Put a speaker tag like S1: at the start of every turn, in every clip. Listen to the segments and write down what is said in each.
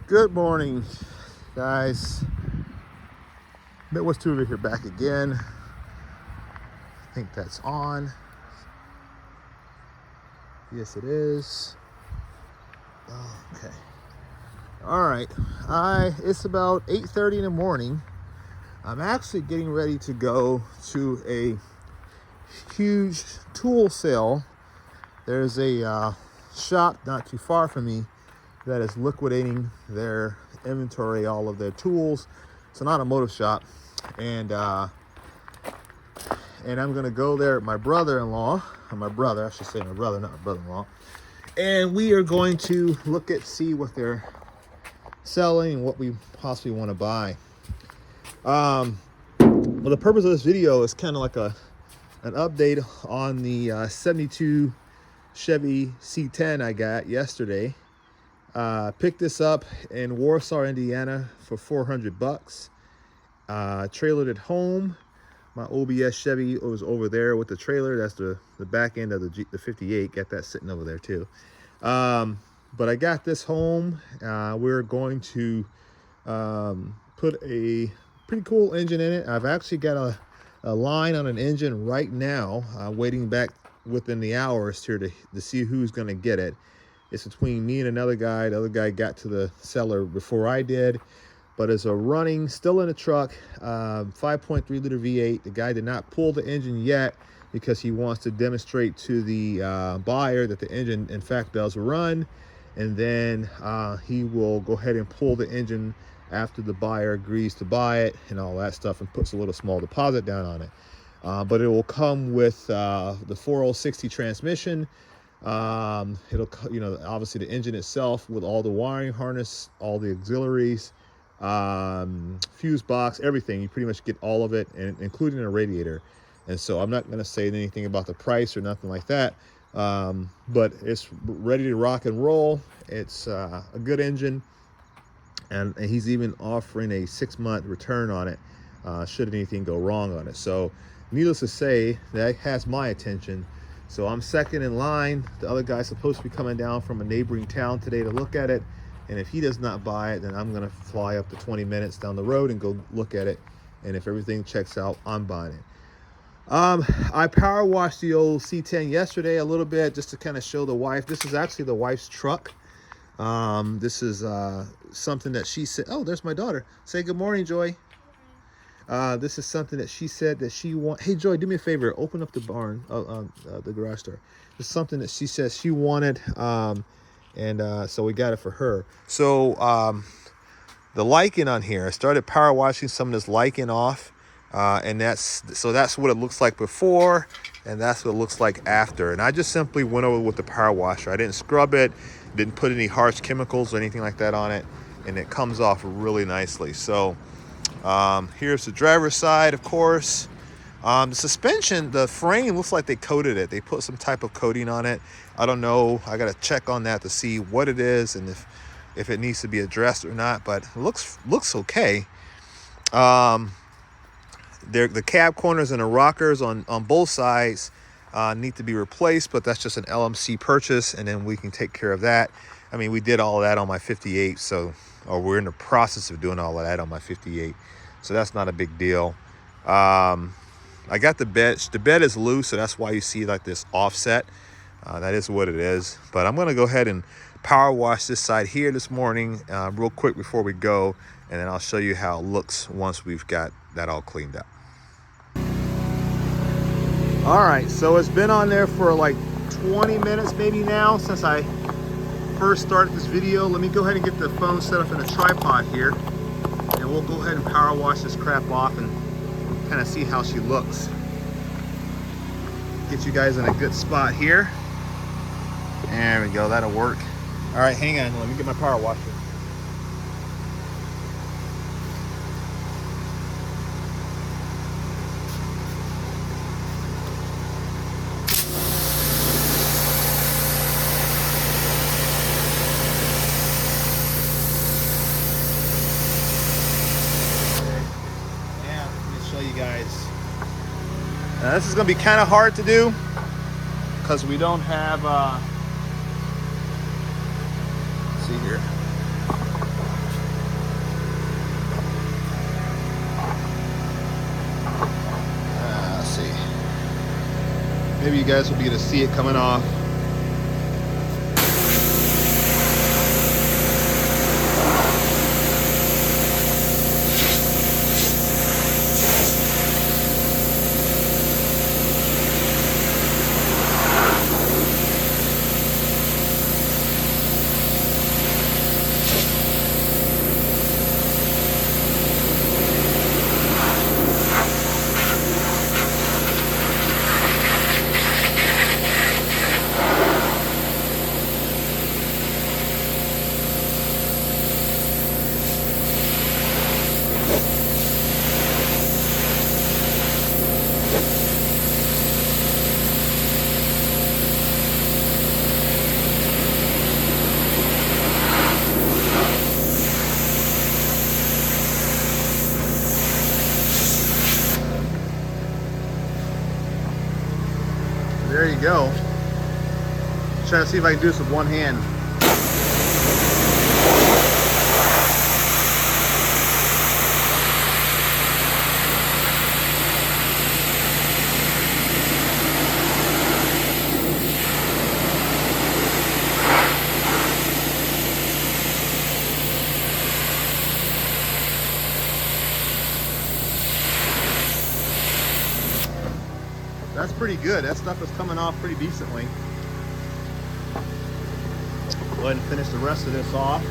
S1: Good morning, guys. Midwest Tutor here, back again. I think that's on. Yes, it is. Okay. All right. It's about 8:30 in the morning. I'm actually getting ready to go to a huge tool sale. There's a shop not too far from me that is liquidating their inventory, all of their tools. It's an automotive shop, and I'm gonna go there with my brother-in-law, or my brother, I should say my brother, not my brother-in-law, and we are going to see what they're selling and what we possibly want to buy. Well, the purpose of this video is kind of like an update on the 72 Chevy C10 I got yesterday. Picked this up in Warsaw, Indiana for $400. Trailered it home. My OBS Chevy was over there with the trailer. That's the back end of the 58. Got that sitting over there too. But I got this home. We're going to put a pretty cool engine in it. I've actually got a line on an engine right now, waiting back within the hours here to see who's going to get it. It's between me and another guy. The other guy got to the seller before I did, but it's a running, still in the truck, 5.3 liter V8. The guy did not pull the engine yet because he wants to demonstrate to the buyer that the engine in fact does run, and then he will go ahead and pull the engine after the buyer agrees to buy it and all that stuff, and puts a little small deposit down on it. But it will come with the 4060 transmission. It'll, obviously the engine itself with all the wiring harness, all the auxiliaries, fuse box, everything. You pretty much get all of it, and including a radiator. And so I'm not going to say anything about the price or nothing like that, but it's ready to rock and roll. It's a good engine, and he's even offering a 6-month return on it should anything go wrong on it. So needless to say, that has my attention. So I'm second in line. The other guy's supposed to be coming down from a neighboring town today to look at it. And if he does not buy it, then I'm gonna fly up to 20 minutes down the road and go look at it. And if everything checks out, I'm buying it. I power washed the old C10 yesterday a little bit just to kind of show the wife. This is actually the wife's truck. This is something that she said. Oh, there's my daughter. Say good morning, Joy. This is something that she said that she want. Hey, Joy, do me a favor. Open up the barn, the garage door. It's something that she says she wanted, and so we got it for her. So the lichen on here, I started power washing some of this lichen off, and that's what it looks like before, and that's what it looks like after. And I just simply went over with the power washer. I didn't scrub it, didn't put any harsh chemicals or anything like that on it, and it comes off really nicely. So here's the driver's side, of course. The suspension, the frame looks like they coated it. They put some type of coating on it. I don't know. I got to check on that to see what it is and if it needs to be addressed or not, but it looks okay. The cab corners and the rockers on both sides need to be replaced, but that's just an LMC purchase, and then we can take care of that. I mean, we did all of that on my 58, or we're in the process of doing all of that on my 58, so that's not a big deal. I got the bed. The bed is loose, so that's why you see like this offset. That is what it is. But I'm going to go ahead and power wash this side here this morning real quick before we go, and then I'll show you how it looks once we've got that all cleaned up. All right, so it's been on there for like 20 minutes maybe now since I first started this video. Let me go ahead and get the phone set up in a tripod here, and we'll go ahead and power wash this crap off and kind of see how she looks. Get you guys in a good spot here. There we go, that'll work. All right, hang on, let me get my power washer. Guys, now this is going to be kind of hard to do because we don't have let's see here, guys will be able to see it coming off. There you go. Try to see if I can do this with one hand. That's pretty good. That stuff is coming off pretty decently. Go ahead and finish the rest of this off.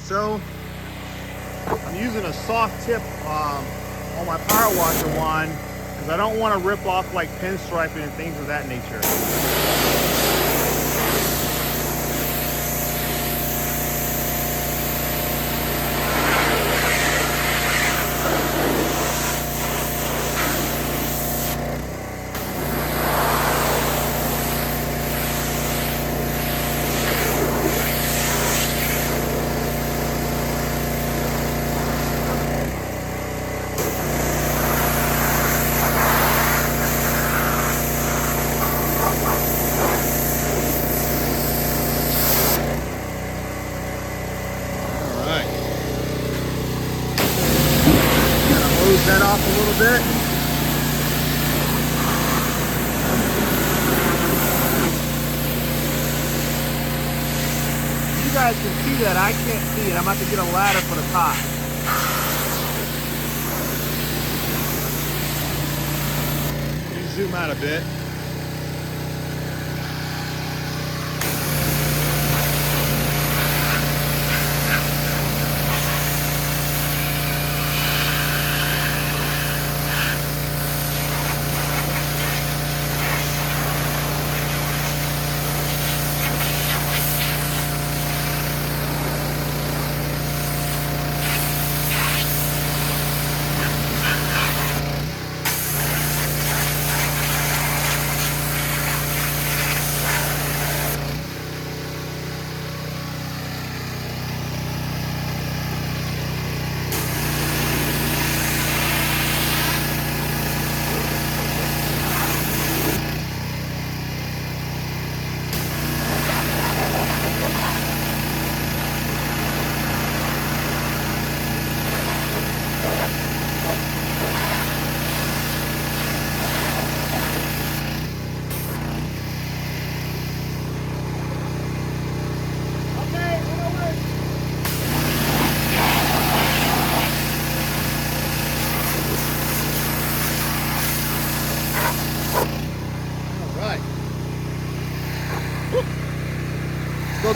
S1: So I'm using a soft tip on my power washer wand because I don't want to rip off like pinstriping and things of that nature. That off a little bit. You guys can see that. I can't see it. I'm about to get a ladder for the top. Can you zoom out a bit?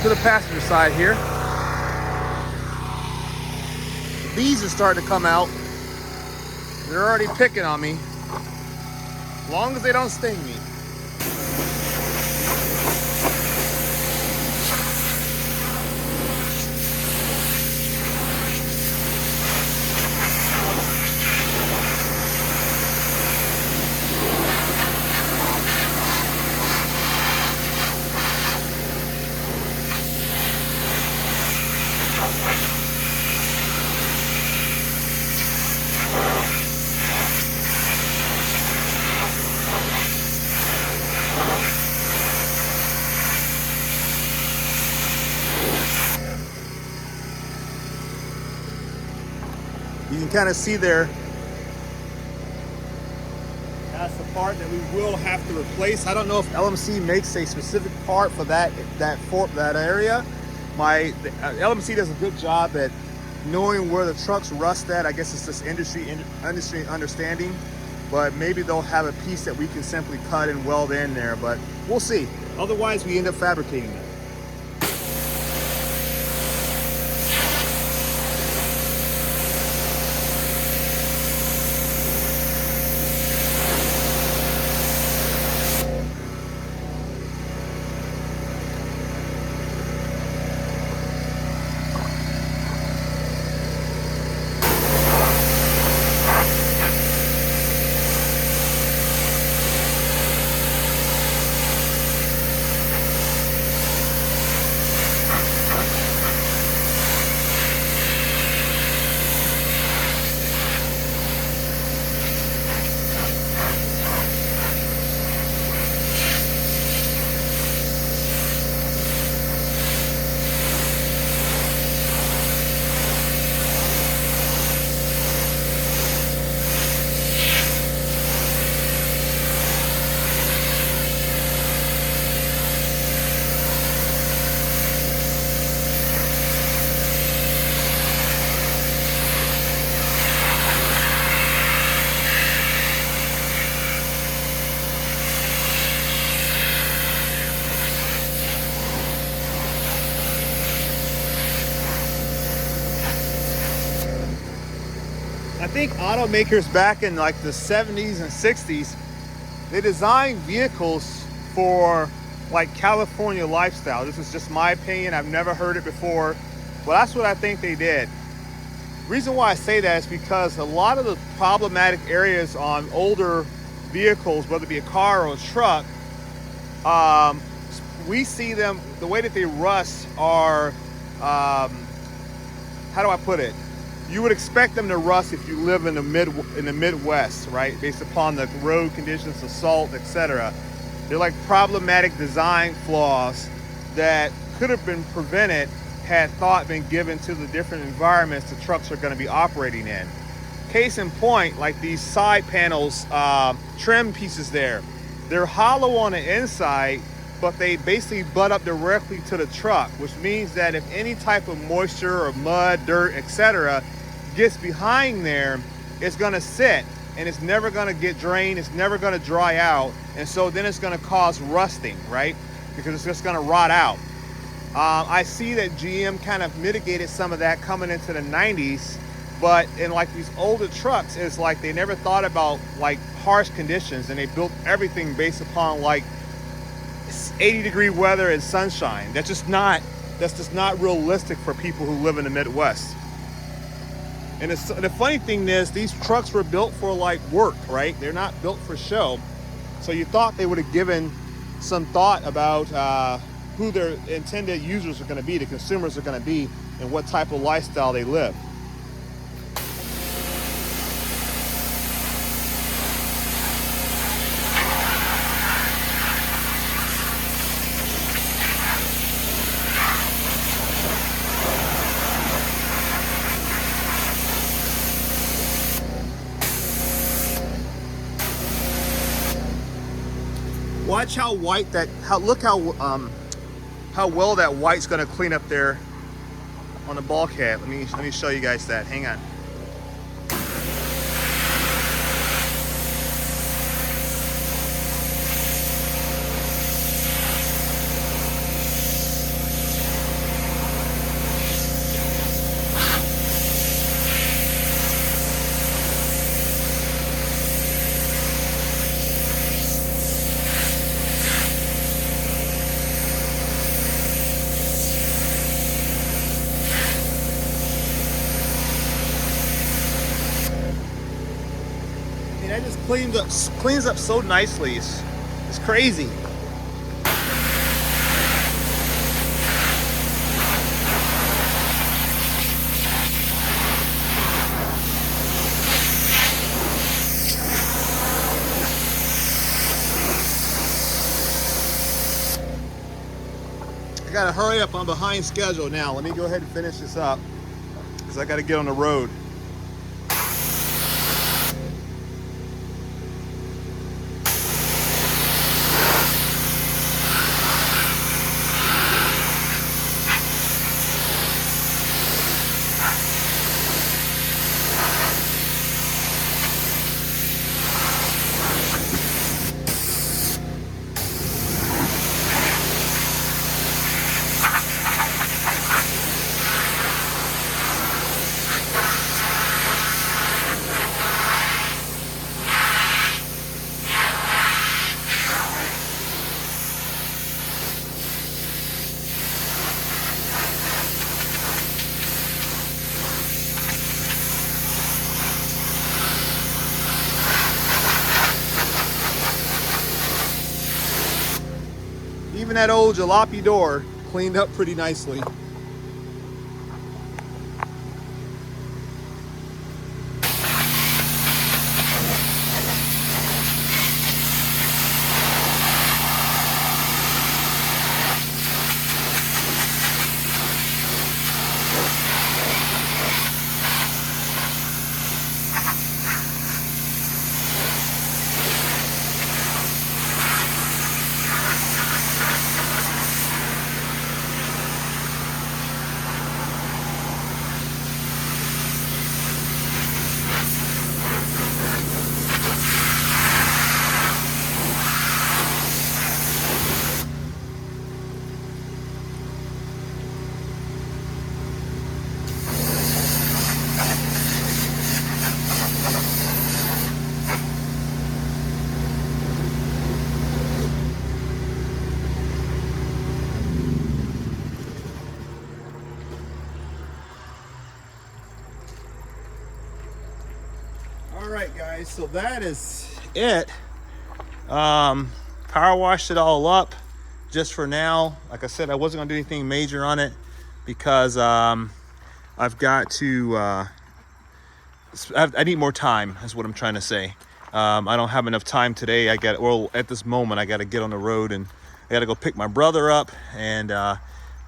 S1: go to the passenger side here. The bees are starting to come out. They're already picking on me. As long as they don't sting me. You can kind of see there, that's the part that we will have to replace. I don't know if LMC makes a specific part for that area. LMC does a good job at knowing where the trucks rust at. I guess it's just industry understanding, but maybe they'll have a piece that we can simply cut and weld in there, but we'll see. Otherwise, we end up fabricating it. I think automakers back in like the 70s and 60s, they designed vehicles for like California lifestyle. This is just my opinion. I've never heard it before. Well, that's what I think they did. Reason why I say that is because a lot of the problematic areas on older vehicles, whether it be a car or a truck, we see them, the way that they rust are, how do I put it? You would expect them to rust if you live in the Midwest, right? Based upon the road conditions, the salt, etc. They're like problematic design flaws that could have been prevented had thought been given to the different environments the trucks are going to be operating in. Case in point, like these side panels, trim pieces there, they're hollow on the inside, but they basically butt up directly to the truck, which means that if any type of moisture or mud, dirt, etc. gets behind there, it's gonna sit and it's never gonna get drained, it's never gonna dry out, and so then it's gonna cause rusting, right? Because it's just gonna rot out. I see that GM kind of mitigated some of that coming into the 90s, but in like these older trucks, it's like they never thought about like harsh conditions, and they built everything based upon like 80-degree weather and sunshine. That's just not realistic for people who live in the Midwest. And the funny thing is, these trucks were built for like work, right? They're not built for show. So you thought they would have given some thought about who their intended users are going to be, the consumers are going to be, and what type of lifestyle they live. Watch how white that, look how well that white's gonna clean up there on the bulkhead. Let me show you guys that. Hang on. cleans up so nicely. It's crazy. I gotta hurry up, I'm behind schedule now. Let me go ahead and finish this up because I gotta get on the road. Even that old jalopy door cleaned up pretty nicely. All right, guys, so that is it. Power washed it all up just for now. Like I said, I wasn't gonna do anything major on it because I've got to I need more time is what I'm trying to say. I don't have enough time today. At this moment I got to get on the road and I got to go pick my brother up, and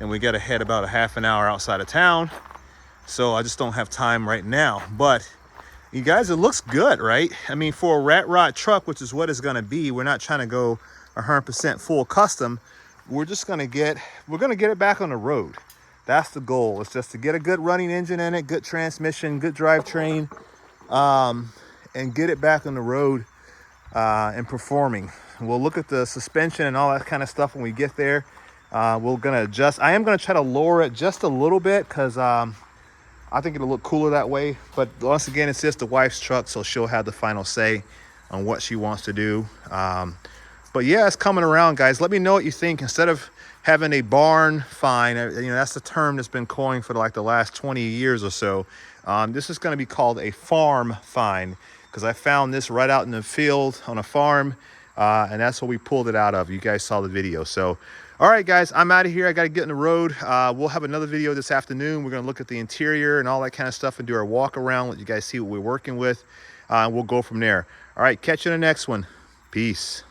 S1: we got to head about a half an hour outside of town, so I just don't have time right now. But you guys, it looks good, right? I mean, for a rat rod truck, which is what it's going to be, we're not trying to go 100% full custom. We're going to get it back on the road. That's the goal. It's just to get a good running engine in it, good transmission, good drivetrain, and get it back on the road and performing. We'll look at the suspension and all that kind of stuff when we get there. We're going to adjust. I am going to try to lower it just a little bit because I think it'll look cooler that way. But once again, it's just the wife's truck, so she'll have the final say on what she wants to do. But yeah, it's coming around, guys. Let me know what you think. Instead of having a barn find, that's the term that's been coined for like the last 20 years or so. This is going to be called a farm find because I found this right out in the field on a farm, and that's what we pulled it out of. You guys saw the video. So all right, guys, I'm out of here. I got to get on the road. We'll have another video this afternoon. We're going to look at the interior and all that kind of stuff and do our walk around, let you guys see what we're working with. We'll go from there. All right, catch you in the next one. Peace.